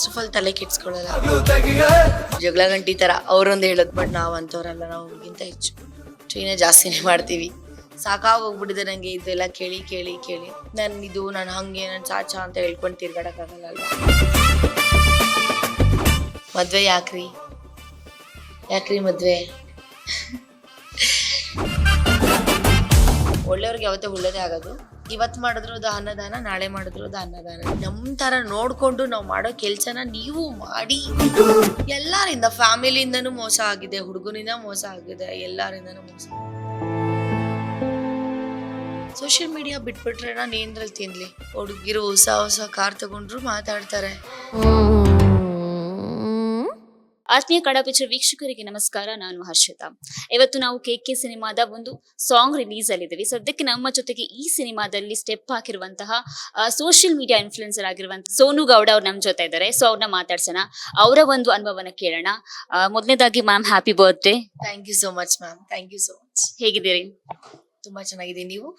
First of all ತಲೆ ಕೆಡ್ಸ್ಕೊಳ್ಳಲ್ಲ. ಜಗಳ ಗಂಟಿ ತರ ಅವ್ರೊಂದು ಹೇಳೋದು, ಬಟ್ ನಾವ್ ಅಂತವ್ರಲ್ಲ, ನಾವು ಅವ್ರಿಗಿಂತ ಹೆಚ್ಚು ಟ್ರೈನೇ ಜಾಸ್ತಿನೇ ಮಾಡ್ತೀವಿ. ಸಾಕಾಗೋಗ್ಬಿಟ್ಟಿದೆ ನಂಗೆ ಇದೆಲ್ಲ ಕೇಳಿ ಕೇಳಿ ಕೇಳಿ. ನಾನು ಹಂಗೆ ನಾನು ಚಾಚಾ ಅಂತ ಹೇಳ್ಕೊಂಡು ತಿರ್ಗಾಡಕ್ಕಾಗಲ್ಲ ಅಲ್ವಾ. ಮದ್ವೆ ಯಾಕ್ರಿ ಮದ್ವೆ? ಒಳ್ಳೆಯವ್ರಿಗೆ ಯಾವತ್ತೂ ಒಳ್ಳೇದೇ ಆಗೋದು. ಇವತ್ತು ಮಾಡಿದ್ರು ಅದು ಅನ್ನದಾನ, ನಾಳೆ ಮಾಡಿದ್ರು ಅದು ಅನ್ನದಾನ. ನಮ್ಮ ತರ ನೋಡ್ಕೊಂಡು ನಾವು ಮಾಡೋ ಕೆಲ್ಸನ ನೀವು ಮಾಡಿ. ಎಲ್ಲರಿಂದ, ಫ್ಯಾಮಿಲಿಯಿಂದನೂ ಮೋಸ ಆಗಿದೆ, ಹುಡುಗನಿಂದ ಮೋಸ ಆಗಿದೆ, ಎಲ್ಲರಿಂದನೂ ಮೋಸ. ಸೋಷಿಯಲ್ ಮೀಡಿಯಾ ಬಿಟ್ಬಿಟ್ರೆ ನಾನು ಏನ್ರಲ್ಲಿ ತಿನ್ಲಿ? ಹುಡುಗಿರು ಹೊಸ ಕಾರ್ ತಗೊಂಡ್ರು ಮಾತಾಡ್ತಾರೆ. ಆತ್ಮೀಯ ಕನ್ನಡ ಪಿಕ್ಚರ್ ವೀಕ್ಷಕರಿಗೆ ನಮಸ್ಕಾರ, ನಾನು ಹರ್ಷಿತಾ. ಇವತ್ತು ನಾವು KK ಸಿನಿಮಾದ ಒಂದು ಸಾಂಗ್ ರಿಲೀಸ್ ಅಲ್ಲಿದ್ದೀವಿ. ಸದ್ಯಕ್ಕೆ ನಮ್ಮ ಜೊತೆಗೆ ಈ ಸಿನಿಮಾದಲ್ಲಿ ಸ್ಟೆಪ್ ಹಾಕಿರುವಂತಹ ಸೋಷಿಯಲ್ ಮೀಡಿಯಾ ಇನ್ಫ್ಲುಯೆನ್ಸರ್ ಆಗಿರುವಂತಹ ಸೋನು ಗೌಡ ಅವ್ರು ನಮ್ಮ ಜೊತೆ ಇದ್ದಾರೆ. ಸೊ ಅವ್ರನ್ನ ಮಾತಾಡ್ಸೋಣ, ಅವರ ಒಂದು ಅನುಭವನ ಕೇಳೋಣ. ಮೊದಲನೇದಾಗಿ ma'am, happy birthday. Thank you so much ma'am, thank you so much. ಹೇಗಿದ್ದೀರಿ? ತುಂಬಾ ಚೆನ್ನಾಗಿದ್ದೀನಿ, ನೀವು?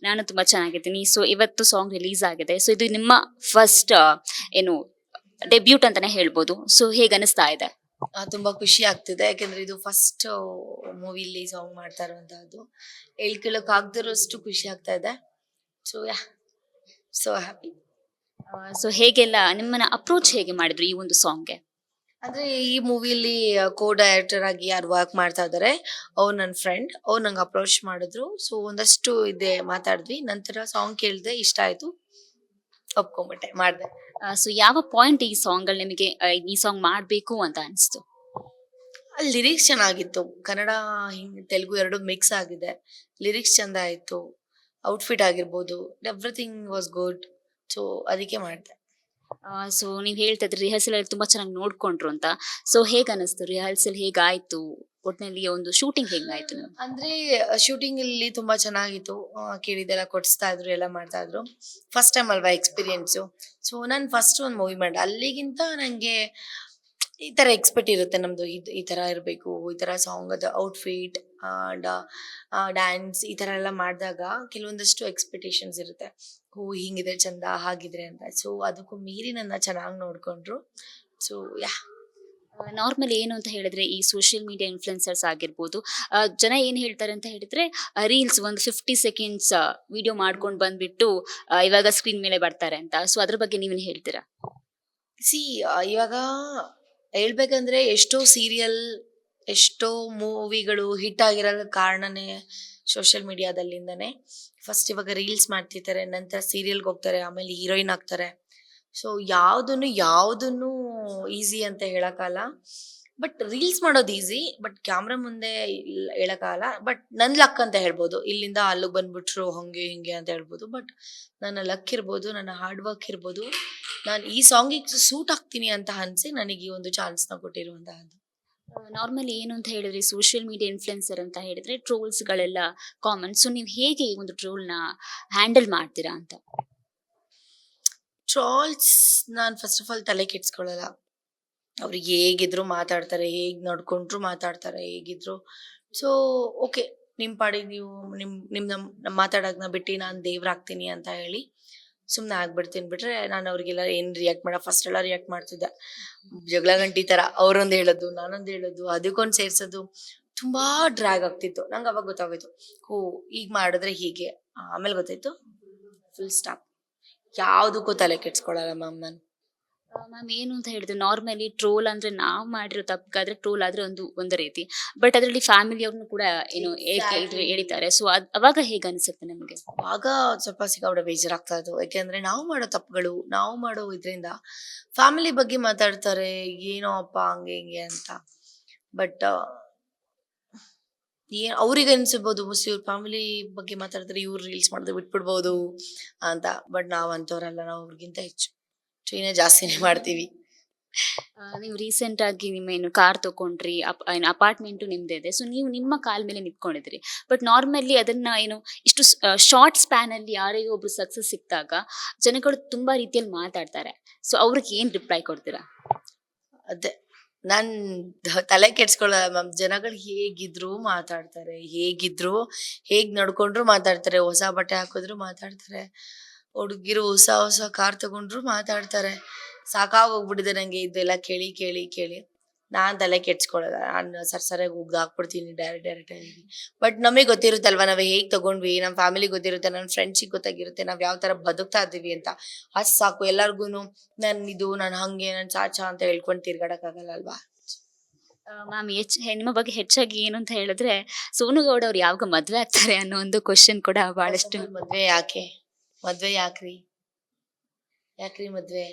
ನಾನು ತುಂಬಾ ಚೆನ್ನಾಗಿದ್ದೀನಿ. ಸೊ ಇವತ್ತು ಸಾಂಗ್ ರಿಲೀಸ್ ಆಗಿದೆ. ಸೊ ಇದು ನಿಮ್ಮ ಫಸ್ಟ್ ಡೆಬ್ಯೂಟ್ ಅಂತಾನೆ ಹೇಳ್ಬೋದು. ಸೊ ಹೇಗೆ ಅನಿಸ್ತಾ ಇದೆ? ತುಂಬಾ ಖುಷಿ ಆಗ್ತಿದೆ, ಯಾಕಂದ್ರೆ ಇದು ಫಸ್ಟ್ ಮೂವಿಲಿ ಸಾಂಗ್ ಮಾಡ್ತಾ ಇರುವಂತಹದ್ದು. ಹೇಳ್ಕೊಳ್ಳೋಕ್ ಆಗದಿರೋಷ್ಟು ಖುಷಿ ಆಗ್ತಾ ಇದೆ. So so happy. ಸೊ ಹೇಗೆಲ್ಲ ನಿಮ್ಮನ್ನ ಅಪ್ರೋಚ್ ಹೇಗೆ ಮಾಡಿದ್ರು ಈ ಒಂದು ಸಾಂಗ್ಗೆ? ಅಂದ್ರೆ ಈ ಮೂವಿಲಿ ಡೈರೆಕ್ಟರ್ ಆಗಿ ಯಾರು ವರ್ಕ್ ಮಾಡ್ತಾ ಇದಾರೆ, ಅವ್ರು ನನ್ನ ಫ್ರೆಂಡ್, ಅವ್ರು ನಂಗೆ ಅಪ್ರೋಚ್ ಮಾಡಿದ್ರು. ಸೊ ಒಂದಷ್ಟು ಇದೆ ಮಾತಾಡಿದ್ವಿ, ನಂತರ ಸಾಂಗ್ ಕೇಳಿದೆ, ಇಷ್ಟ ಆಯ್ತು, ಒಪ್ಕೊಂಡ್ಬಿಟ್ಟೆ, ಮಾಡಿದೆ. ಸೊ ಯಾವ ಪಾಯಿಂಟ್ ಈ ಸಾಂಗ್ ಅಲ್ಲಿ ನಿಮಗೆ ಈ ಸಾಂಗ್ ಮಾಡ್ಬೇಕು ಅಂತ ಅನಿಸ್ತು? ಅಲ್ಲಿ ಲಿರಿಕ್ಸ್ ಚೆನ್ನಾಗಿತ್ತು, ಕನ್ನಡ ತೆಲುಗು ಎರಡು ಮಿಕ್ಸ್ ಆಗಿದೆ, ಲಿರಿಕ್ಸ್ ಚಂದ ಆಯ್ತು, ಔಟ್ಫಿಟ್ ಆಗಿರ್ಬೋದು, ಎವ್ರಿಥಿಂಗ್ ವಾಸ್ ಗುಡ್. ಸೊ ಅದಕ್ಕೆ ಮಾಡಿದೆ. ಸೊ ನೀವ್ ಹೇಳ್ತಾ ಇದ್ರಿ ರಿಹರ್ಸಲ್ ಅಲ್ಲಿ ತುಂಬಾ ಚೆನ್ನಾಗಿ ನೋಡ್ಕೊಂಡ್ರು ಅಂತ. ಸೊ ಹೇಗ ಅನಿಸ್ತು ರಿಹರ್ಸಲ್? ಹೇಗಾಯ್ತು? ಒಟ್ನಲ್ಲಿ ಒಂದು ಶೂಟಿಂಗ್ ಹೇಗಾಯ್ತು? ಅಂದ್ರೆ ಶೂಟಿಂಗ್ ಅಲ್ಲಿ ತುಂಬಾ ಚೆನ್ನಾಗಿತ್ತು. ಕೇಳಿದೆಲ್ಲ ಕೊಡಿಸ್ತಾ ಇದ್ರು, ಎಲ್ಲ ಮಾಡ್ತಾ ಇದ್ರು. ಫಸ್ಟ್ ಟೈಮ್ ಅಲ್ವಾ ಎಕ್ಸ್ಪೀರಿಯನ್ಸು. ಸೊ ನಾನು ಫಸ್ಟ್ ಒಂದು ಮೂವಿ ಮಾಡಿದೆ, ಅಲ್ಲಿಗಿಂತ ನಂಗೆ ಈ ತರ ಎಕ್ಸ್ಪೆಕ್ಟ್ ಇರುತ್ತೆ ನಮ್ದು, ಈ ತರ ಇರಬೇಕು, ಈ ತರ ಸಾಂಗ್, ಅದು ಔಟ್ಫಿಟ್, ಡ್ಯಾನ್ಸ್, ಈ ತರ ಎಲ್ಲ ಮಾಡಿದಾಗ ಕೆಲವೊಂದಷ್ಟು ಎಕ್ಸ್ಪೆಕ್ಟೇಷನ್ಸ್ ಇರುತ್ತೆ. ಹಿಂಗಿದ್ರೆ ಚಂದ, ಹಾಗಿದ್ರೆ ಅಂತ. ಸೊ ಅದಕ್ಕೂ ಮೀರಿ ನನ್ನ ಚೆನ್ನಾಗಿ ನೋಡ್ಕೊಂಡ್ರು. ಸೊ ನಾರ್ಮಲ್ ಏನು ಅಂತ ಹೇಳಿದ್ರೆ, ಈ ಸೋಷಿಯಲ್ ಮೀಡಿಯಾ ಇನ್ಫ್ಲುಯೆನ್ಸರ್ಸ್ ಆಗಿರ್ಬೋದು, ಜನ ಏನ್ ಹೇಳ್ತಾರೆ ಅಂತ ಹೇಳಿದ್ರೆ, ರೀಲ್ಸ್ ಒಂದು 50 ಸೆಕೆಂಡ್ಸ್ ವಿಡಿಯೋ ಮಾಡ್ಕೊಂಡು ಬಂದ್ಬಿಟ್ಟು ಇವಾಗ ಸ್ಕ್ರೀನ್ ಮೇಲೆ ಬರ್ತಾರೆ ಅಂತ. ಸೊ ಅದ್ರ ಬಗ್ಗೆ ನೀವೇನ್ ಹೇಳ್ತೀರಾ? ಇವಾಗ ಹೇಳ್ಬೇಕಂದ್ರೆ ಎಷ್ಟೋ ಸೀರಿಯಲ್, ಎಷ್ಟೋ ಮೂವಿಗಳು ಹಿಟ್ ಆಗಿರೋದ ಕಾರಣನೇ ಸೋಷಿಯಲ್ ಮೀಡಿಯಾದಲ್ಲಿಂದನೇ. ಫಸ್ಟ್ ಇವಾಗ ರೀಲ್ಸ್ ಮಾಡ್ತಿರ್ತಾರೆ, ನಂತರ ಸೀರಿಯಲ್ಗೆ ಹೋಗ್ತಾರೆ, ಆಮೇಲೆ ಹೀರೋಯಿನ್ ಆಗ್ತಾರೆ. ಸೊ ಯಾವುದನ್ನು ಈಸಿ ಅಂತ ಹೇಳಕ್ಕಾಗಲ್ಲ. ಬಟ್ ರೀಲ್ಸ್ ಮಾಡೋದು ಈಸಿ, ಬಟ್ ಕ್ಯಾಮ್ರಾ ಮುಂದೆ ಹೇಳಕ್ಕಾಗಲ್ಲ. ಬಟ್ ನನ್ ಲಕ್ ಅಂತ ಹೇಳ್ಬೋದು, ಇಲ್ಲಿಂದ ಅಲ್ಲಿಗೆ ಬಂದ್ಬಿಟ್ರು ಹಂಗೆ ಹಿಂಗೆ ಅಂತ ಹೇಳ್ಬೋದು. ಬಟ್ ನನ್ನ ಲಕ್ ಇರ್ಬೋದು, ನನ್ನ ಹಾರ್ಡ್ ವರ್ಕ್ ಇರ್ಬೋದು, ನಾನು ಈ ಸಾಂಗಿಗೆ ಸೂಟ್ ಆಗ್ತೀನಿ ಅಂತ ಅನ್ಸಿ ನನಗೆ ಈ ಒಂದು ಚಾನ್ಸ್ನ ಕೊಟ್ಟಿರುವಂತಹದ್ದು. ನಾರ್ಮಲಿ ಏನು ಅಂತ ಹೇಳಿದ್ರೆ, ಸೋಷಿಯಲ್ ಮೀಡಿಯಾ ಇನ್ಫ್ಲುಯೆನ್ಸರ್ ಅಂತ ಹೇಳಿದ್ರೆ ಟ್ರೋಲ್ಸ್ ಗಳೆಲ್ಲ ಕಾಮನ್. ಸೊ ನೀವು ಹೇಗೆ ಈ ಒಂದು ಟ್ರೋಲ್ ನ ಹ್ಯಾಂಡಲ್ ಮಾಡ್ತೀರಾ ಅಂತ? ಟ್ರಾಲ್ಸ್ ನಾನು ಫಸ್ಟ್ ಆಫ್ ಆಲ್ ತಲೆ ಕೆಡ್ಸ್ಕೊಳ್ಳಲ್ಲ. ಅವ್ರಿಗೆ ಹೇಗಿದ್ರು ಮಾತಾಡ್ತಾರೆ, ಹೇಗ್ ನಡ್ಕೊಂಡ್ರು ಮಾತಾಡ್ತಾರೆ, ಹೇಗಿದ್ರು. ಸೊ ಓಕೆ, ನಿಮ್ ಪಾಡಿಗೆ ನೀವು ನಿಮ್ ಮಾತಾಡೋದನ್ನ ಬಿಟ್ಟು ನಾನು ದೇವ್ರಾಗ್ತೀನಿ ಅಂತ ಹೇಳಿ ಸುಮ್ನೆ ಆಗ್ಬಿಡ್ತೀನಿ. ಬಿಟ್ರೆ ನಾನು ಅವ್ರಿಗೆಲ್ಲ ಏನ್ ರಿಯಾಕ್ಟ್ ಫಸ್ಟ್ ಎಲ್ಲ ರಿಯಾಕ್ಟ್ ಮಾಡ್ತಿದ್ದೆ, ಜಗಳ ಗಂಟಿ ತರ. ಅವ್ರೊಂದ್ ಹೇಳೋದು, ನಾನೊಂದ್ ಹೇಳೋದು, ಅದಕ್ಕೊಂದ್ ಸೇರ್ಸೋದು, ತುಂಬಾ ಡ್ರ್ಯಾಗ್ ಆಗ್ತಿತ್ತು. ನಂಗೆ ಅವಾಗ ಗೊತ್ತಾಗೋಯ್ತು, ಈಗ ಮಾಡಿದ್ರೆ ಹೀಗೆ. ಆಮೇಲೆ ಗೊತ್ತಾಯ್ತು, ಫುಲ್ ಸ್ಟಾಪ್. ಯಾವ್ದಕ್ಕೂ ತಲೆ ಕೆಡ್ಸ್ಕೊಳಲ್ಲ ಮ್ಯಾಮ್ ನಾನು. ಮ್ಯಾಮ್ ಏನು ಅಂತ ಹೇಳಿದ್ರೆ, ನಾರ್ಮಲಿ ಟ್ರೋಲ್ ಅಂದ್ರೆ ನಾವ್ ಮಾಡಿರೋ ತಪ್ಪಿಗಾದ್ರೆ ಟ್ರೋಲ್ ಆದ್ರೆ ಒಂದು ರೀತಿ, ಬಟ್ ಅದರಲ್ಲಿ ಫ್ಯಾಮಿಲಿ ಅವ್ರನ್ನು ಕೂಡ ಏನು ಹೇಳಿದ್ದಾರೆ. ಸೊ ಅವಾಗ ಹೇಗೆ ಅನ್ಸುತ್ತೆ ನಮಗೆ? ಆಗ ಸ್ವಲ್ಪ ಸಿಕ್ಕಾಬಿಡ ಬೇಜಾರಾಗ್ತಾ ಇತ್ತು, ಯಾಕೆಂದ್ರೆ ನಾವು ಮಾಡೋ ತಪ್ಪುಗಳು, ನಾವು ಮಾಡೋ ಇದ್ರಿಂದ ಫ್ಯಾಮಿಲಿ ಬಗ್ಗೆ ಮಾತಾಡ್ತಾರೆ, ಏನೋ ಅಪ್ಪ ಹಂಗೆ ಹಿಂಗೆ ಅಂತ. ಬಟ್ ಅವ್ರಿಗೆ ಅನ್ಸಿರ್ಬೋದು, ಮೋಸ್ಟ್ಲಿ ಇವ್ರ ಫ್ಯಾಮಿಲಿ ಬಗ್ಗೆ ಮಾತಾಡಿದ್ರೆ ಇವ್ರು ರೀಲ್ಸ್ ಮಾಡಿದ್ರೆ ಬಿಟ್ಬಿಡ್ಬೋದು ಅಂತ. ಬಟ್ ನಾವ್ ಅಂತವ್ರಲ್ಲ, ನಾವು ಅವ್ರಿಗಿಂತ ಹೆಚ್ಚು ಟ್ರೈನೇ ಜಾಸ್ತಿನೇ ಮಾಡ್ತೀವಿ. ನೀವು ರೀಸೆಂಟ್ ಆಗಿ ನಿಮ್ಮ ಏನು ಕಾರ್ ತಗೊಂಡ್ರಿ, ಅಪಾರ್ಟ್ಮೆಂಟ್ ನಿಮ್ದೇ ಇದೆ. ಸೊ ನೀವು ನಿಮ್ಮ ಕಾಲ್ ಮೇಲೆ ನಿಂತ್ಕೊಂಡಿದ್ರಿ. ಬಟ್ ನಾರ್ಮಲಿ ಅದನ್ನ ಏನು ಇಷ್ಟು ಶಾರ್ಟ್ ಸ್ಪ್ಯಾನ್ ಅಲ್ಲಿ ಯಾರೇ ಒಬ್ರು ಸಕ್ಸಸ್ ಸಿಕ್ಕಿದಾಗ ಜನಗಳು ತುಂಬಾ ರೀತಿಯಲ್ಲಿ ಮಾತಾಡ್ತಾರೆ. ಸೊ ಅವ್ರಿಗೆ ಏನ್ ರಿಪ್ಲೈ ಕೊಡ್ತೀರಾ? ಅದೇ ನಾನ್ ತಲೆ ಕೆಡ್ಸ್ಕೊಳ್ಳಲ್ಲ ಮ್ಯಾಮ್. ಜನಗಳು ಹೇಗಿದ್ರು ಮಾತಾಡ್ತಾರೆ, ಹೇಗ್ ನಡ್ಕೊಂಡ್ರು ಮಾತಾಡ್ತಾರೆ, ಹೊಸ ಬಟ್ಟೆ ಹಾಕಿದ್ರು ಮಾತಾಡ್ತಾರೆ, ಹುಡುಗಿರು ಹೊಸ ಕಾರ್ ತಗೊಂಡ್ರು ಮಾತಾಡ್ತಾರೆ. ಸಾಕಾಗೋಗ್ಬಿಟ್ಟಿದೆ ನಂಗೆ ಇದೆಲ್ಲ ಕೇಳಿ ಕೇಳಿ ಕೇಳಿ. ನಾನ್ ತಲೆ ಕೆಡ್ಸ್ಕೊಳಲ್ಲ, ನಾನು ಸರಿಯಾಗಿ ಉಗ್ದು ಹಾಕ್ಬಿಡ್ತೀನಿ ಡೈರೆಕ್ಟ್ ಆಗಿ. ಬಟ್ ನಮಗೆ ಗೊತ್ತಿರುತ್ತಲ್ವಾ ನಾವ್ ಹೇಗ್ ತಗೊಂಡ್ವಿ, ನಮ್ ಫ್ಯಾಮಿಲಿ ಗೊತ್ತಿರುತ್ತೆ, ನನ್ ಫ್ರೆಂಡ್ಸಿಗೆ ಗೊತ್ತಾಗಿರುತ್ತೆ ನಾವ್ ಯಾವ ತರ ಬದುಕ್ತಾ ಇದೀವಿ ಅಂತ. ಅದ್ ಸಾಕು. ಎಲ್ಲಾರ್ಗುನು ನಾನ್ ಹಂಗೆ ನಾನ್ ಚಾಚಾ ಅಂತ ಹೇಳ್ಕೊಂಡ್ ತಿರ್ಗಾಡಕ್ ಆಗಲ್ಲ ಅಲ್ವಾ. ಮ್ಯಾಮ್ ನಿಮ್ಮ ಬಗ್ಗೆ ಹೆಚ್ಚಾಗಿ ಏನು ಅಂತ ಹೇಳಿದ್ರೆ ಸೋನು ಗೌಡ ಅವ್ರು ಯಾವಾಗ ಮದ್ವೆ ಆಗ್ತಾರೆ ಅನ್ನೋ ಒಂದು ಕ್ವಶನ್ ಕೂಡ ಬಹಳಷ್ಟು. ಮದ್ವೆ ಯಾಕೆ? ಮದ್ವೆ ಯಾಕ್ರಿ ಮದ್ವೆ?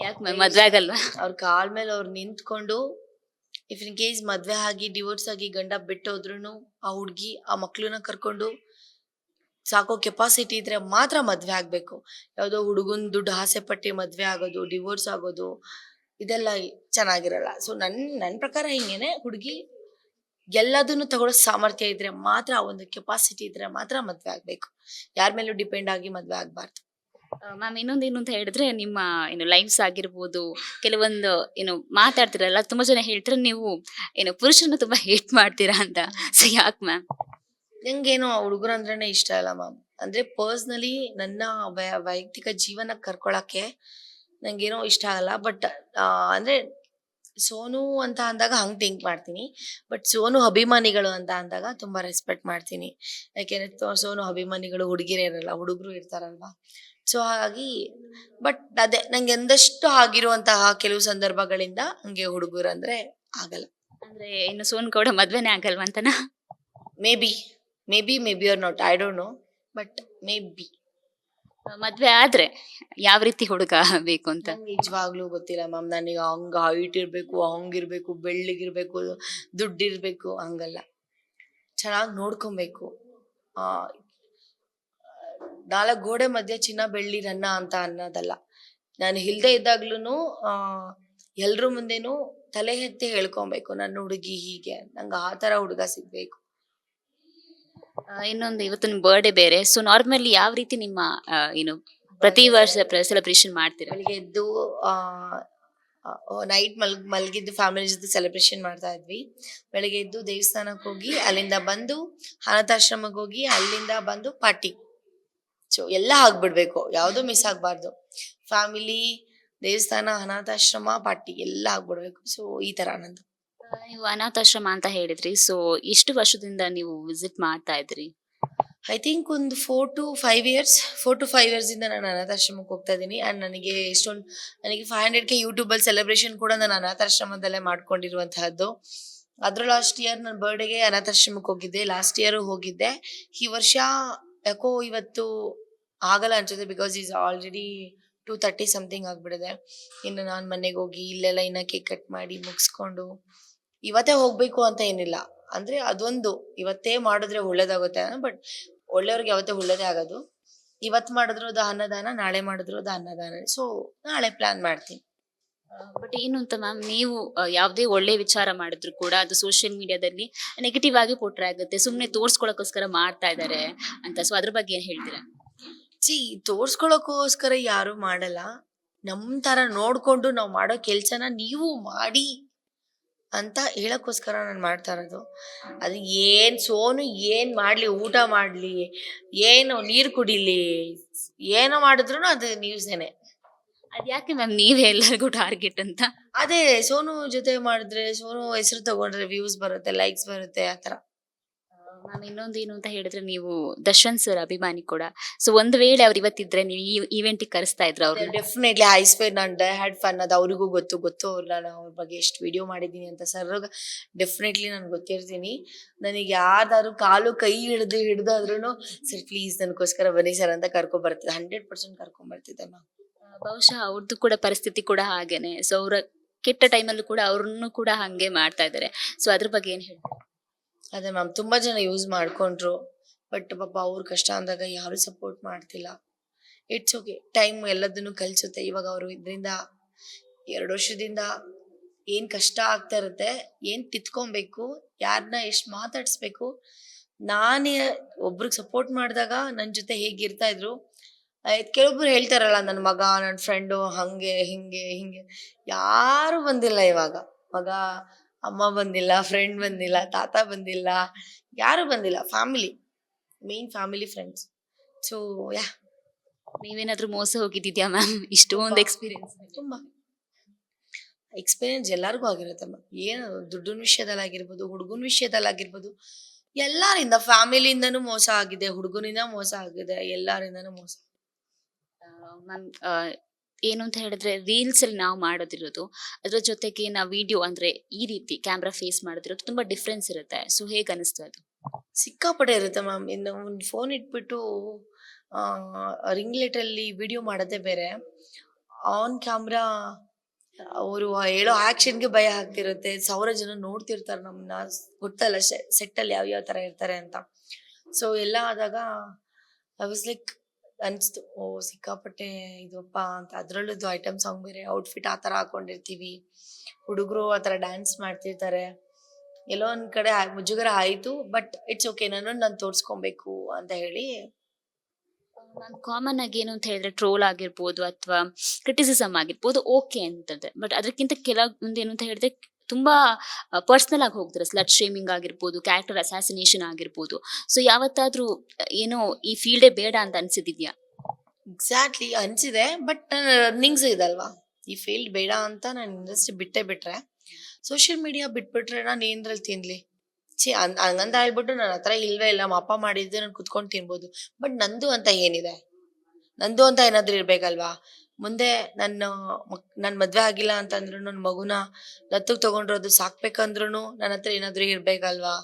ಯಾಕೆ ಮ್ಯಾಮ್ ಮದ್ವೆ ಆಗಲ್ವಾ? ಅವ್ರ ಕಾಲ್ ಮೇಲೆ ಅವ್ರು ನಿಂತ್ಕೊಂಡು, ಇಫ್ ಇನ್ ಕೇಸ್ ಮದ್ವೆ ಆಗಿ ಡಿವೋರ್ಸ್ ಆಗಿ ಗಂಡ ಬಿಟ್ಟೋದ್ರುನು ಆ ಹುಡ್ಗಿ ಆ ಮಕ್ಳನ್ನ ಕರ್ಕೊಂಡು ಸಾಕೋ ಕೆಪಾಸಿಟಿ ಇದ್ರೆ ಮಾತ್ರ ಮದ್ವೆ ಆಗ್ಬೇಕು. ಯಾವ್ದೋ ಹುಡುಗನ್ ದುಡ್ಡು ಆಸೆ ಪಟ್ಟಿ ಮದ್ವೆ ಆಗೋದು, ಡಿವೋರ್ಸ್ ಆಗೋದು, ಇದೆಲ್ಲ ಚೆನ್ನಾಗಿರಲ್ಲ. ಸೊ ನನ್ ಪ್ರಕಾರ ಹಿಂಗೇನೆ, ಹುಡುಗಿ ಎಲ್ಲದನ್ನು ತಗೊಳ್ಳೋ ಸಾಮರ್ಥ್ಯ ಇದ್ರೆ ಮಾತ್ರ, ಆ ಒಂದು ಕೆಪಾಸಿಟಿ ಇದ್ರೆ ಮಾತ್ರ ಮದ್ವೆ ಆಗ್ಬೇಕು. ಯಾರ ಮೇಲೂ ಡಿಪೆಂಡ್ ಆಗಿ ಮದ್ವೆ ಆಗ್ಬಾರ್ದು. ಮ್ಯಾಮ್ ಇನ್ನೊಂದೇನು ಅಂತ ಹೇಳಿದ್ರೆ ನಿಮ್ಮ ಲೈಫ್ಸ್ ಆಗಿರ್ಬೋದು, ಕೆಲವೊಂದು ಮಾತಾಡ್ತಿರಲ್ಲ, ತುಂಬಾ ಜನ ಹೇಳ್ತಾರೆ ನೀವು ಪುರುಷರನ್ನ ತುಂಬಾ ಹೇಟ್ ಮಾಡ್ತೀರಾ ಅಂತ. ಸೊ ಯಾಕೆ ಮ್ಯಾಮ್? ನಂಗೇನೋ ಹುಡುಗರು ಅಂದ್ರೇನೆ ಇಷ್ಟ ಇಲ್ಲ ಮ್ಯಾಮ್. ಅಂದ್ರೆ ಪರ್ಸ್ನಲಿ ನನ್ನ ವೈಯಕ್ತಿಕ ಜೀವನ ಕರ್ಕೊಳಕ್ಕೆ ನಂಗೇನೋ ಇಷ್ಟ ಆಗಲ್ಲ. ಬಟ್ ಅಂದ್ರೆ ಸೋನು ಅಂತ ಅಂದಾಗ ಹಂಗ್ ಥಿಂಕ್ ಮಾಡ್ತೀನಿ. ಬಟ್ ಸೋನು ಅಭಿಮಾನಿಗಳು ಅಂತ ಅಂದಾಗ ತುಂಬಾ ರೆಸ್ಪೆಕ್ಟ್ ಮಾಡ್ತೀನಿ. ಯಾಕೆಂದ್ರೆ ಸೋನು ಅಭಿಮಾನಿಗಳು ಹುಡುಗಿರೇ ಇರಲ್ಲ, ಹುಡುಗರು ಇರ್ತಾರಲ್ವಾ. ಸೊ ಹಾಗಾಗಿ, ಬಟ್ ಅದೇ ನಂಗೆ ಎಂದಷ್ಟು ಆಗಿರುವಂತಹ ಕೆಲವು ಸಂದರ್ಭಗಳಿಂದ ಹಂಗೆ ಹುಡುಗರು ಅಂದ್ರೆ ಆಗಲ್ಲ. ಅಂದ್ರೆ ಇನ್ನು ಸೋನು ಗೌಡ ಮದ್ವೆನೇ ಆಗಲ್ವಾ ಅಂತನಾ? Maybe or not, I don't know, but maybe. ಮದ್ವೆ ಆದ್ರೆ ಯಾವ ರೀತಿ ಹುಡುಗ ಬೇಕು ಅಂತ? ನಂಗೆ ನಿಜವಾಗ್ಲೂ ಗೊತ್ತಿಲ್ಲ ಮ್ಯಾಮ್. ನನಗೆ ಹಂಗ ಹೈಟ್ ಇರ್ಬೇಕು, ಹಂಗಿರ್ಬೇಕು, ಬೆಳ್ಳಿಗಿರ್ಬೇಕು, ದುಡ್ಡಿರ್ಬೇಕು, ಹಂಗಲ್ಲ. ಚೆನ್ನಾಗಿ ನೋಡ್ಕೊಬೇಕು. ಆ 4 ಗೋಡೆ ಮಧ್ಯೆ ಚಿನ್ನ ಬೆಳ್ಳಿ ನನ್ನ ಅಂತ ಅನ್ನೋದಲ್ಲ. ನಾನು ಇಲ್ದೇ ಇದ್ದಾಗ್ಲೂನು ಎಲ್ರ ಮುಂದೆನೂ ತಲೆ ಎತ್ತಿ ಹೇಳ್ಕೊಬೇಕು, ನನ್ನ ಹುಡುಗಿ ಹೀಗೆ, ನಂಗೆ ಆ ತರ ಹುಡುಗ ಸಿಗ್ಬೇಕು. ಇನ್ನೊಂದು ಇವತ್ತು ನಿಮ್ ಬರ್ಡೇ ಬೇರೆ. ಸೊ ನಾರ್ಮಲಿ ಯಾವ ರೀತಿ ನಿಮ್ಮ ಪ್ರತಿ ವರ್ಷ ಸೆಲೆಬ್ರೇಷನ್ ಮಾಡ್ತೀರಾ? ಬೆಳಿಗ್ಗೆ ಎದ್ದು ನೈಟ್ ಮಲ್ಗಿದ್ದು ಫ್ಯಾಮಿಲಿ ಜೊತೆ ಸೆಲೆಬ್ರೇಷನ್ ಮಾಡ್ತಾ ಇದ್ವಿ. ಬೆಳಿಗ್ಗೆ ಎದ್ದು ದೇವಸ್ಥಾನಕ್ಕೆ ಹೋಗಿ, ಅಲ್ಲಿಂದ ಬಂದು ಅನಾಥಾಶ್ರಮಕ್ಕೆ ಹೋಗಿ, ಅಲ್ಲಿಂದ ಬಂದು ಪಾರ್ಟಿ. ಸೊ ಎಲ್ಲ ಆಗ್ಬಿಡ್ಬೇಕು, ಯಾವ್ದು ಮಿಸ್ ಆಗ್ಬಾರ್ದು. ಫ್ಯಾಮಿಲಿ, ದೇವಸ್ಥಾನ, ಅನಾಥಾಶ್ರಮ, ಪಾರ್ಟಿ ಎಲ್ಲ ಆಗ್ಬಿಡ್ಬೇಕು. ಸೊ ಈ ತರ ನಂದು. ನೀವು ಅನಾಥಾಶ್ರಮ ಅಂತ ಹೇಳಿದ್ರಿ. ಸೊ ಎಷ್ಟು ವರ್ಷದಿಂದ ನೀವು ವಿಸಿಟ್ ಮಾಡ್ತಾ ಇದ್ರಿ? ಐ ಥಿಂಕ್ ಒಂದು 4 to 5 years ಇಂದ ನಾನು ಅನಾಥಾಶ್ರಮಕ್ಕೆ ಹೋಗ್ತಾ ಇದ್ದೀನಿ. ಅಂಡ್ ನನಗೆ 500K ಯೂಟ್ಯೂಬಲ್ಲಿ ಸೆಲೆಬ್ರೇಷನ್ ಕೂಡ ನಾನು ಅನಾಥಾಶ್ರಮದಲ್ಲೇ ಮಾಡ್ಕೊಂಡಿರುವಂತಹದ್ದು. ಅದ್ರ ಲಾಸ್ಟ್ ಇಯರ್ ನನ್ನ ಬರ್ಡೇಗೆ ಅನಾಥಾಶ್ರಮಕ್ಕೆ ಹೋಗಿದ್ದೆ, ಲಾಸ್ಟ್ ಇಯರ್ ಹೋಗಿದ್ದೆ. ಈ ವರ್ಷ ಯಾಕೋ ಇವತ್ತು ಆಗಲ್ಲ ಅನ್ಸುತ್ತೆ, ಬಿಕಾಸ್ ಈಸ್ ಆಲ್ರೆಡಿ 2:30 ಸಮಥಿಂಗ್ ಆಗ್ಬಿಡಿದೆ. ಇನ್ನು ನಾನು ಮನೆಗೆ ಹೋಗಿ ಇಲ್ಲೆಲ್ಲ ಇನ್ನ ಕೇಕ್ ಕಟ್ ಮಾಡಿ ಮುಗಿಸ್ಕೊಂಡು ಇವತ್ತೇ ಹೋಗ್ಬೇಕು ಅಂತ ಏನಿಲ್ಲ. ಅಂದ್ರೆ ಅದೊಂದು ಇವತ್ತೇ ಮಾಡಿದ್ರೆ ಒಳ್ಳೇದಾಗುತ್ತೆ, ಬಟ್ ಒಳ್ಳೆಯವ್ರಿಗೆ ಯಾವತ್ತೇ ಒಳ್ಳೇದೇ ಆಗೋದು. ಇವತ್ತು ಮಾಡಿದ್ರು ಅದು ಅನ್ನದಾನ, ನಾಳೆ ಮಾಡಿದ್ರು ಅದು ಅನ್ನದಾನ. ಸೊ ನಾಳೆ ಪ್ಲಾನ್ ಮಾಡ್ತೀನಿ. ಬಟ್ ಏನು ಅಂತ ಮ್ಯಾಮ್, ನೀವು ಯಾವುದೇ ಒಳ್ಳೆ ವಿಚಾರ ಮಾಡಿದ್ರು ಕೂಡ ಅದು ಸೋಷಿಯಲ್ ಮೀಡಿಯಾದಲ್ಲಿ ನೆಗೆಟಿವ್ ಆಗಿ ಪೋಟ್ರೆ ಆಗುತ್ತೆ, ಸುಮ್ಮನೆ ತೋರ್ಸ್ಕೊಳಕ್ಕೋಸ್ಕರ ಮಾಡ್ತಾ ಇದ್ದಾರೆ ಅಂತ. ಸೊ ಅದ್ರ ಬಗ್ಗೆ ಏನ್ ಹೇಳ್ತೀರಾ? ತೋರ್ಸ್ಕೊಳಕ್ಕೋಸ್ಕರ ಯಾರು ಮಾಡಲ್ಲ. ನಮ್ ತರ ನೋಡ್ಕೊಂಡು ನಾವ್ ಮಾಡೋ ಕೆಲ್ಸನ ನೀವು ಮಾಡಿ ಅಂತ ಹೇಳಕ್ಕೋಸ್ಕರ ನಾನು ಮಾಡ್ತಾ ಇರೋದು. ಅದು ಏನ್ ಸೋನು ಏನ್ ಮಾಡ್ಲಿ, ಊಟ ಮಾಡ್ಲಿ, ಏನು ನೀರ್ ಕುಡಿಲಿ, ಏನೋ ಮಾಡಿದ್ರು ಅದು ನ್ಯೂಸೇನೆ. ಅದ್ಯಾಕೆ ಮ್ಯಾಮ್ ನೀವೇ ಎಲ್ಲರಿಗೂ ಟಾರ್ಗೆಟ್ ಅಂತ? ಅದೇ ಸೋನು ಜೊತೆ ಮಾಡಿದ್ರೆ, ಸೋನು ಹೆಸರು ತಗೊಂಡ್ರೆ ವ್ಯೂಸ್ ಬರುತ್ತೆ, ಲೈಕ್ಸ್ ಬರುತ್ತೆ, ಆತರ. ಮ್ಯಾಮ್ ಇನ್ನೊಂದು ಏನು ಅಂತ ಹೇಳಿದ್ರೆ, ನೀವು ದರ್ಶನ್ ಸರ್ ಅಭಿಮಾನಿ ಕೂಡ. ಸೊ ಒಂದ್ ವೇಳೆ ಅವ್ರು ಇವತ್ತಿದ್ರೆ ನೀವು ಈ ಈವೆಂಟಿಗೆ ಕರೆಸ್ತಾ ಇದ್ರ ಅವ್ರು? ಡೆಫಿನೆಟ್ಲಿ ಐ ಸ್ವೇರ್ ನಾನು ಹ್ಯಾಡ್ ಫನ್. ಅದು ಅವ್ರಿಗೂ ಗೊತ್ತು ನಾನು ಅವ್ರ ಬಗ್ಗೆ ಎಷ್ಟು ವಿಡಿಯೋ ಮಾಡಿದ್ದೀನಿ ಅಂತ. ಸರ್ ಡೆಫಿನೆಟ್ಲಿ ನಾನು ಗೊತ್ತಿರ್ತೀನಿ. ನನಗೆ ಯಾರ್ದಾದ್ರು ಕಾಲು ಕೈ ಹಿಡ್ದಾದ್ರೂ ಸರ್ ಪ್ಲೀಸ್ ನನಗೋಸ್ಕರ ಬನ್ನಿ ಸರ್ ಅಂತ ಕರ್ಕೊಂಡ್ಬರ್ತಿದ್ದೆ. 100% ಕರ್ಕೊಂಡ್ಬರ್ತಿದ್ದೆ ಮ್ಯಾಮ್. ಬಹುಶಃ ಅವ್ರದ್ದು ಕೂಡ ಪರಿಸ್ಥಿತಿ ಕೂಡ ಹಾಗೇನೆ. ಸೊ ಅವ್ರ ಕೆಟ್ಟ ಟೈಮಲ್ಲೂ ಕೂಡ ಅವ್ರನ್ನು ಕೂಡ ಹಂಗೆ ಮಾಡ್ತಾ ಇದ್ದಾರೆ. ಸೊ ಅದ್ರ ಬಗ್ಗೆ ಏನ್ ಹೇಳ್ತಾರೆ? ಅದೇ ಮ್ಯಾಮ್, ತುಂಬಾ ಜನ ಯೂಸ್ ಮಾಡ್ಕೊಂಡ್ರು. ಬಟ್ ಪಾಪ ಅವ್ರ ಕಷ್ಟ ಅಂದಾಗ ಯಾರು ಸಪೋರ್ಟ್ ಮಾಡ್ತಿಲ್ಲ. ಇಟ್ಸ್ ಓಕೆ, ಟೈಮ್ ಎಲ್ಲದನ್ನು ಕಲಿಸುತ್ತೆ. ಇವಾಗ ಅವರು ಇದರಿಂದ 2 ವರ್ಷದಿಂದ ಏನ್ ಕಷ್ಟ ಆಗ್ತಾ ಇರುತ್ತೆ, ಏನ್ ತಿತ್ಕೊಬೇಕು, ಯಾರನ್ನ ಎಷ್ಟು ಮಾತಾಡ್ಸ್ಬೇಕು. ನಾನೇ ಒಬ್ರಿಗೆ ಸಪೋರ್ಟ್ ಮಾಡಿದಾಗ ನನ್ನ ಜೊತೆ ಹೇಗಿರ್ತಾ ಇದ್ರು. ಕೆಲವೊಬ್ರು ಹೇಳ್ತಾರಲ್ಲ, ನನ್ನ ಮಗ, ನನ್ನ ಫ್ರೆಂಡು ಹಂಗೆ ಹಿಂಗೆ ಯಾರು ಬಂದಿಲ್ಲ ಇವಾಗ. ಮಗ, ಅಮ್ಮ ಬಂದಿಲ್ಲ, ಫ್ರೆಂಡ್ ಬಂದಿಲ್ಲ, ತಾತ ಬಂದಿಲ್ಲ, ಯಾರು ಬಂದಿಲ್ಲ. Family, main family, friends. So yeah. ನೀವೇನಾದ್ರೂ ಮೋಸ ಹೋಗಿದ್ದಿದ್ಯಾ ಮ್ಯಾಮ್ ಇಷ್ಟೊಂದು ಎಕ್ಸ್ಪೀರಿಯನ್ಸ್? ತುಂಬಾ ಎಕ್ಸ್ಪೀರಿಯನ್ಸ್ ಎಲ್ಲರಿಗೂ ಆಗಿರುತ್ತೆ ಮ್ಯಾಮ್. ಏನು ದುಡ್ಡಿನ ವಿಷಯದಲ್ಲಾಗಿರ್ಬೋದು, ಹುಡುಗನ ವಿಷಯದಲ್ಲಾಗಿರ್ಬೋದು, ಎಲ್ಲರಿಂದ ಫ್ಯಾಮಿಲಿಯಿಂದನೂ ಮೋಸ ಆಗಿದೆ, ಹುಡುಗನಿಂದ ಮೋಸ ಆಗಿದೆ, ಎಲ್ಲರಿಂದನೂ ಮೋಸ. ಮ್ಯಾಮ್ ಏನು ಅಂತ ಹೇಳಿದ್ರೆ ರೀಲ್ಸ್ ಅಲ್ಲಿ ನಾವು ಮಾಡೋದಿರೋದು, ಅದ್ರ ಜೊತೆಗೆ ನಾವು ವಿಡಿಯೋ ಅಂದ್ರೆ ಈ ರೀತಿ ಕ್ಯಾಮ್ರಾ ಫೇಸ್ ಮಾಡೋದಿರೋದು ತುಂಬಾ ಡಿಫ್ರೆನ್ಸ್ ಇರುತ್ತೆ. ಸೊ ಹೇಗೆ ಅನಿಸ್ತು ಅದು? ಸಿಕ್ಕಾಪಟ್ಟೆ ಇರುತ್ತೆ ಮ್ಯಾಮ್. ಇನ್ನು ಒಂದು ಫೋನ್ ಇಟ್ಬಿಟ್ಟು ರಿಂಗ್ ಲೈಟಲ್ಲಿ ವಿಡಿಯೋ ಮಾಡೋದೇ ಬೇರೆ. ಆನ್ ಕ್ಯಾಮ್ರಾ ಅವರು ಹೇಳೋ ಆಕ್ಷನ್ಗೆ ಭಯ ಆಗ್ತಿರುತ್ತೆ. 1000 ಜನ ನೋಡ್ತಿರ್ತಾರೆ ನಮ್ಮನ್ನ. ಗೊತ್ತಲ್ಲ ಸೆಟ್ಟಲ್ಲಿ ಯಾವ ಥರ ಇರ್ತಾರೆ ಅಂತ. ಸೊ ಎಲ್ಲ ಆದಾಗ ಐ ವಾಸ್ ಲೈಕ್ ಅನಿಸ್ತು, ಓ ಸಿಕ್ಕಾಪಟ್ಟೆ ಇದಪ್ಪ ಅಂತ. ಅದರಲ್ಲೂ ಐಟಮ್ ಸಾಂಗ್ ಬೇರೆ, ಔಟ್ಫಿಟ್ ಆ ಥರ ಹಾಕೊಂಡಿರ್ತೀವಿ, ಹುಡುಗರು ಆ ಥರ ಡ್ಯಾನ್ಸ್ ಮಾಡ್ತಿರ್ತಾರೆ. ಎಲ್ಲೋ ಒಂದ್ ಕಡೆ ಮುಜುಗರ ಆಯಿತು. ಬಟ್ ಇಟ್ಸ್ ಓಕೆ, ನಾನು ತೋರಿಸ್ಕೊಬೇಕು ಅಂತ ಹೇಳಿ. ಮ್ಯಾಮ್ ಕಾಮನ್ ಆಗಿ ಏನು ಅಂತ ಹೇಳಿದ್ರೆ ಟ್ರೋಲ್ ಆಗಿರ್ಬೋದು ಅಥವಾ ಕ್ರಿಟಿಸಿಸಮ್ ಆಗಿರ್ಬೋದು ಓಕೆ ಅಂತದೆ. ಬಟ್ ಅದಕ್ಕಿಂತ ಕೆಲವೊಂದು ಏನು ಅಂತ ಹೇಳಿದ್ರೆ ತುಂಬಾ ಪರ್ಸನಲ್ ಆಗಿ ಹೋಗ್ತಾರೆ. ಸ್ಲಟ್ ಶೇಮಿಂಗ್ ಆಗಿರ್ಬೋದು, ಕ್ಯಾರೆಕ್ಟರ್ ಅಸಾಸಿನೇಷನ್ ಆಗಿರ್ಬೋದು. ಸೊ ಯಾವತ್ತಾದ್ರೂ ಏನೋ ಈ ಫೀಲ್ಡೇ ಬೇಡ ಅಂತ ಅನ್ಸಿದ್ಯಾ? ಎಕ್ಸಾಕ್ಟ್ಲಿ ಅನ್ಸಿದೆ. ಬಟ್ ನನ್ನ ರನ್ನಿಂಗ್ಸ್ ಇದಲ್ವಾ, ಈ ಫೀಲ್ಡ್ ಬೇಡ ಅಂತ ನಾನು ಇಂಡಸ್ಟ್ರಿ ಬಿಟ್ರೆ ಸೋಷಿಯಲ್ ಮೀಡಿಯಾ ಬಿಟ್ಬಿಟ್ರೆ ನಾನು ಏನ್ರಲ್ಲಿ ತಿನ್ಲಿ? ಹಂಗಂತ ಹೇಳ್ಬಿಟ್ಟು ನನ್ನ ಹತ್ರ ಇಲ್ವೇ ಇಲ್ಲ, ನಮ್ಮ ಅಪ್ಪ ಮಾಡಿದ್ದೆ ನಾನು ಕುತ್ಕೊಂಡು ತಿನ್ಬೋದು. ಬಟ್ ನಂದು ಅಂತ ಏನಿದೆ? ನಂದು ಅಂತ ಏನಾದ್ರು ಇರ್ಬೇಕಲ್ವಾ? ಮುಂದೆ ನನ್ ಮದ್ವೆ ಆಗಿಲ್ಲ ಅಂತಂದ್ರು, ನನ್ನ ಮಗುನ ದತ್ತಕ್ ತಗೊಂಡಿರೋದು ಸಾಕ್ಬೇಕಂದ್ರು ನನ್ನ ಹತ್ರ ಏನಾದ್ರು ಇರ್ಬೇಕಲ್ವಾ?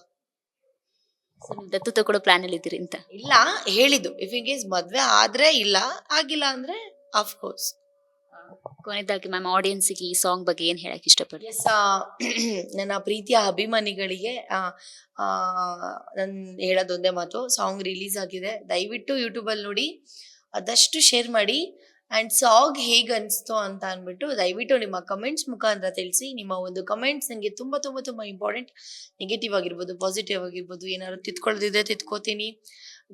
ಸೊ ನೀವು ದತ್ತು ತಗೊಳ್ಳೋ ಪ್ಲಾನ್ ಅಲ್ಲಿ ಇದ್ದೀರಿ ಅಂತ? ಇಲ್ಲ, ಹೇಳಿದ್ದು ಇಫ್ ಇನ್ ಕೇಸ್ ಮದ್ವೆ ಆದ್ರೆ ಇಲ್ಲ, ಆಗಿಲ್ಲ ಅಂದ್ರೆ ಅಫ್ಕೋರ್ಸ್. ಕೊನೆಯದಾಗಿ ಮ್ಯಾಮ್ ಆಡಿಯನ್ಸ್ಗೆ ಈ ಸಾಂಗ್ ಬಗ್ಗೆ ಏನ್ ಹೇಳಕ್ ಇಷ್ಟಪಡ್ತೀನಿ? ಎಸ್, ನನ್ನ ಪ್ರೀತಿಯ ಅಭಿಮಾನಿಗಳಿಗೆ ನಾನು ಹೇಳೋದೊಂದೇ ಮಾತು, ಸಾಂಗ್ ರಿಲೀಸ್ ಆಗಿದೆ, ದಯವಿಟ್ಟು ಯೂಟ್ಯೂಬಲ್ಲಿ ನೋಡಿ, ಆದಷ್ಟು ಶೇರ್ ಮಾಡಿ. ಆ್ಯಂಡ್ ಸಾಂಗ್ ಹೇಗೆ ಅನಿಸ್ತು ಅಂತ ಅಂದ್ಬಿಟ್ಟು ದಯವಿಟ್ಟು ನಿಮ್ಮ ಕಮೆಂಟ್ಸ್ ಮುಖಾಂತರ ತಿಳಿಸಿ. ನಿಮ್ಮ ಒಂದು ಕಮೆಂಟ್ಸ್ ನನಗೆ ತುಂಬ ತುಂಬ ತುಂಬ ಇಂಪಾರ್ಟೆಂಟ್. ನೆಗೆಟಿವ್ ಆಗಿರ್ಬೋದು, ಪಾಸಿಟಿವ್ ಆಗಿರ್ಬೋದು, ಏನಾದ್ರು ತಿದ್ಕೊಳ್ಳೋದಿದ್ರೆ ತಿದ್ಕೋತೀನಿ,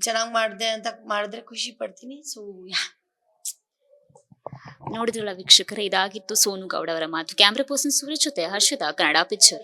ಚೆನ್ನಾಗಿ ಮಾಡಿದೆ ಅಂತ ಮಾಡಿದ್ರೆ ಖುಷಿ ಪಡ್ತೀನಿ. ಸೊ ನೋಡಿದ್ರಲ್ಲ ವೀಕ್ಷಕರೇ, ಇದಾಗಿತ್ತು ಸೋನು ಗೌಡ ಅವರ ಮಾತು. ಕ್ಯಾಮ್ರಾ ಪರ್ಸನ್ ಸೂರಜ್ ಜೊತೆ ಹರ್ಷದ, ಕನ್ನಡ ಪಿಕ್ಚರ್.